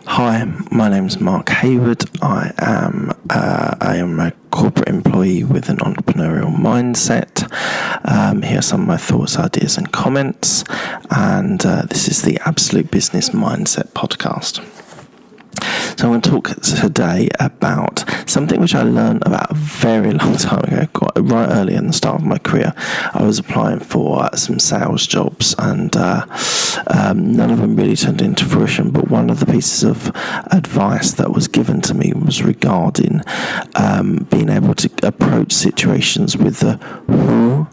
Hi, my name is Mark Hayward. I am a corporate employee with an entrepreneurial mindset. Here are some of my thoughts, ideas and comments, and this is the Absolute Business Mindset podcast. So I'm going to talk today about something which I learned about a very long time ago, right early in the start of my career. I was applying for some sales jobs and none of them really turned into fruition, but one of the pieces of advice that was given to me was regarding being able to approach situations with the who,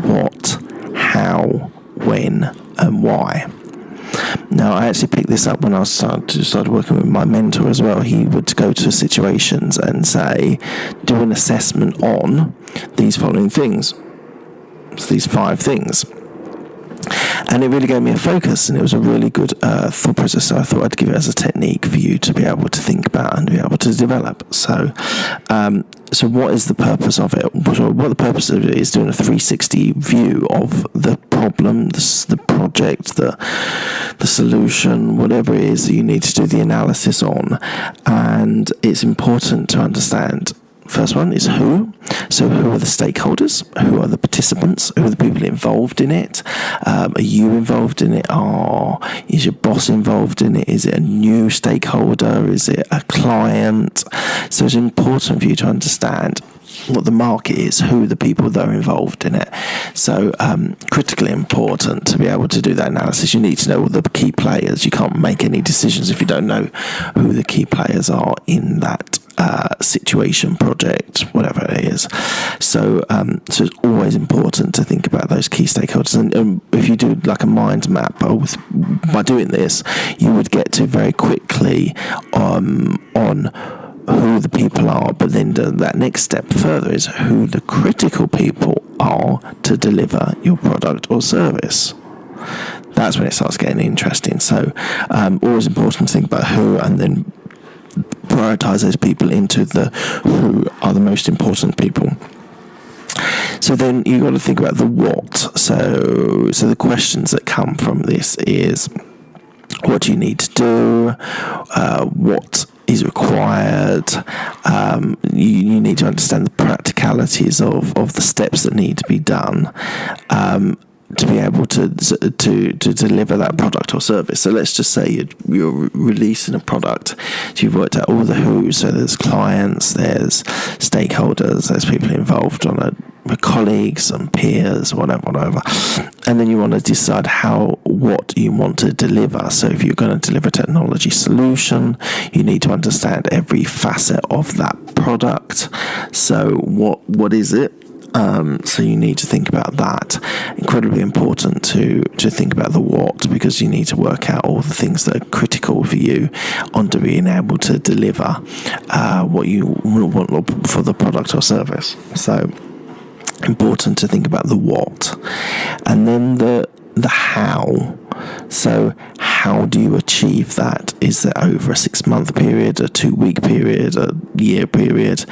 what, how, when and why. Now, I actually picked this up when I started working with my mentor as well. He would go to situations and say, do an assessment on these following things, these 5 things. And it really gave me a focus, and it was a really good thought process. So I thought I'd give it as a technique for you to be able to think about and be able to develop. So what is the purpose of it? What the purpose of it is doing a 360 view of the problem, the project, the solution, whatever it is that you need to do the analysis on. And it's important to understand. First one is who. So who are the stakeholders? Who are the participants? Who are the people involved in it? Are you involved in it? Is your boss involved in it? Is it a new stakeholder? Is it a client? So it's important for you to understand what the market is, who the people that are involved in it. So critically important to be able to do that analysis. You need to know all the key players. You can't make any decisions if you don't know who the key players are in that situation, project, whatever it is. So it's always important to think about those key stakeholders. And if you do like a mind map by doing this, you would get to very quickly on who the people are, but then that next step further is who the critical people are to deliver your product or service. That's when it starts getting interesting. So always important to think about who and then prioritize those people into the who are the most important people. So then you've got to think about the what. So the questions that come from this is, what do you need to do? What is required? You need to understand the practicalities of the steps that need to be done to be able to deliver that product or service. So let's just say you're releasing a product. So you've worked out all the who's. So there's clients, there's stakeholders, there's people involved on colleagues and peers, whatever. And then you want to decide what you want to deliver. So if you're going to deliver a technology solution, you need to understand every facet of that product. So what is it? So you need to think about that. Incredibly important to think about the what, because you need to work out all the things that are critical for you onto being able to deliver what you want for the product or service. So important to think about the what, and then the how. So how do you achieve that? Is it over a 6-month period, a 2-week period, a year period?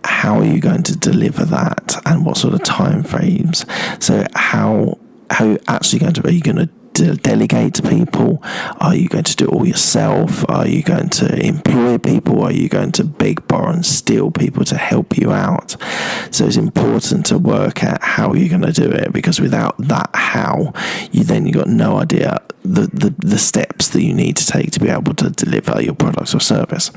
How are you going to deliver that, and what sort of time frames? So how are you actually going to, are you going to delegate to people? Are you going to do it all yourself? Are you going to employ people? Are you going to beg, borrow and steal people to help you out? So it's important to work out how you're going to do it, because without that how, you've got no idea the steps that you need to take to be able to deliver your product or service.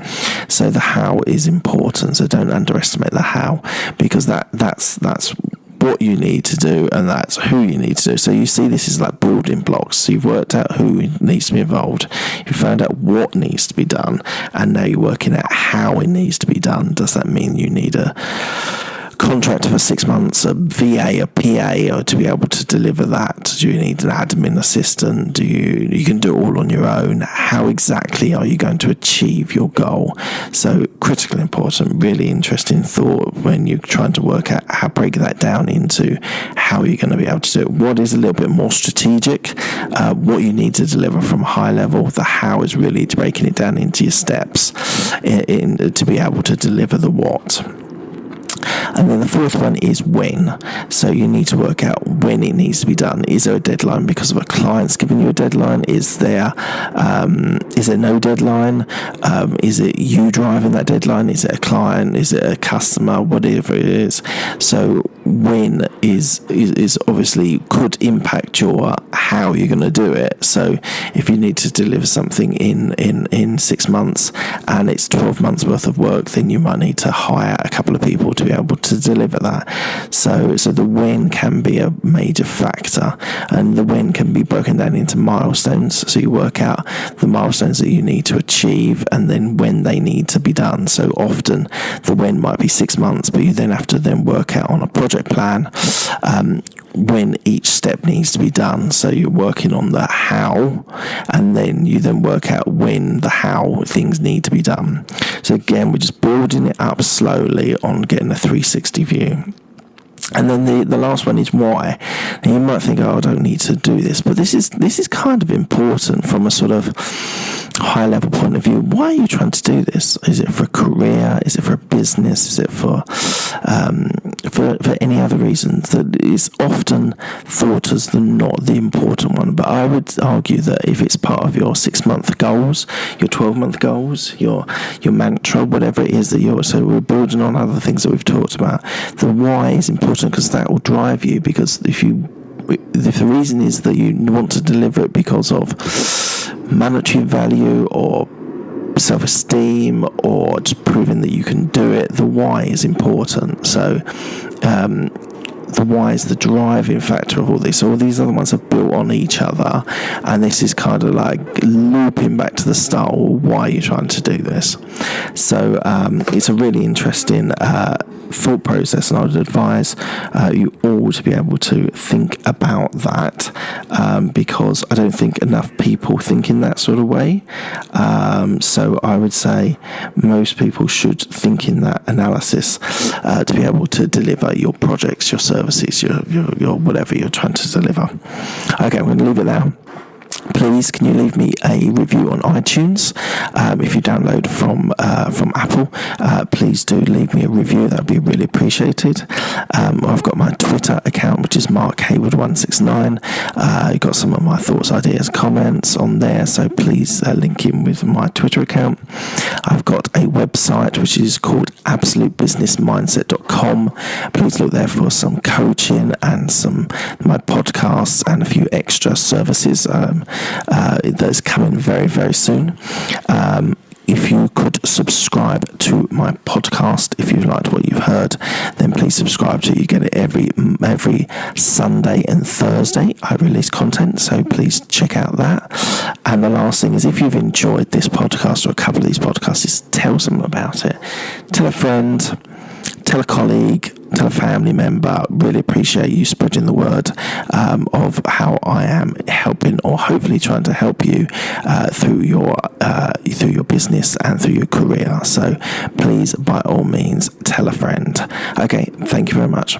So the how is important. So don't underestimate the how, because that's what you need to do, and that's who you need to do. So you see, this is like building blocks. So you've worked out who needs to be involved, you found out what needs to be done, and now you're working out how it needs to be done. Does that mean you need a contractor for 6 months, a VA, a PA, or to be able to deliver that? Do you need an admin assistant? You can do it all on your own? How exactly are you going to achieve your goal? So critically important, really interesting thought when you're trying to work out how break that down into how you're going to be able to do it. What is a little bit more strategic, what you need to deliver from a high level. The how is really breaking it down into your steps to be able to deliver the what. And then the fourth one is when. So you need to work out when it needs to be done. Is there a deadline because of a client's giving you a deadline? Is there no deadline? Is it you driving that deadline? Is it a client? Is it a customer? Whatever it is. So when is obviously could impact your how you're going to do it. So if you need to deliver something in 6 months and it's 12 months worth of work, then you might need to hire a couple of people to be able to deliver that. So the when can be a major factor, and the when can be broken down into milestones. So you work out the milestones that you need to achieve and then when they need to be done. So often the when might be 6 months, but you then have to then work out on a project plan when each step needs to be done. So you're working on the how, and then you then work out when the how things need to be done. So again, we're just building it up slowly on getting a 360 view. And then the last one is why. Now you might think, I don't need to do this, but this is kind of important from a sort of high level point of view. Why are you trying to do this? Is it for a career? Is it for a business? Is it for any other reasons? That is often thought as not the important one. But I would argue that if it's part of your 6-month goals, your 12-month goals, your mantra, whatever it is that so we're building on other things that we've talked about. The why is important because that will drive you. Because if the reason is that you want to deliver it because of monetary value or self-esteem or just proving that you can do it, the why is important. So the why is the driving factor of all this. All these other ones are built on each other, and this is kind of like looping back to the start. Why are you trying to do this? So it's a really interesting thought process, and I would advise you all to be able to think about that, because I don't think enough people think in that sort of way. So I would say most people should think in that analysis to be able to deliver your projects, your services, your whatever you're trying to deliver. Okay, I'm going to leave it there. Please, can you leave me a review on iTunes? If you download from Apple, please do leave me a review. That would be really appreciated. I've got my Twitter account, which is markhayward169. You've got some of my thoughts, ideas, comments on there, so please link in with my Twitter account. I've got a website which is called absolutebusinessmindset.com. Please look there for some coaching and some my podcasts and a few extra services that's coming very, very soon. If you could subscribe to my podcast, if you've liked what you've heard, then please subscribe so you get it every Sunday and Thursday. I release content, so please check out that. And the last thing is, if you've enjoyed this podcast or a couple of these podcasts, is tell someone about it. Tell a friend, tell a colleague, tell a family member. Really appreciate you spreading the word of how I am helping, or hopefully trying to help you through your business and through your career. So please, by all means, tell a friend. Okay, thank you very much.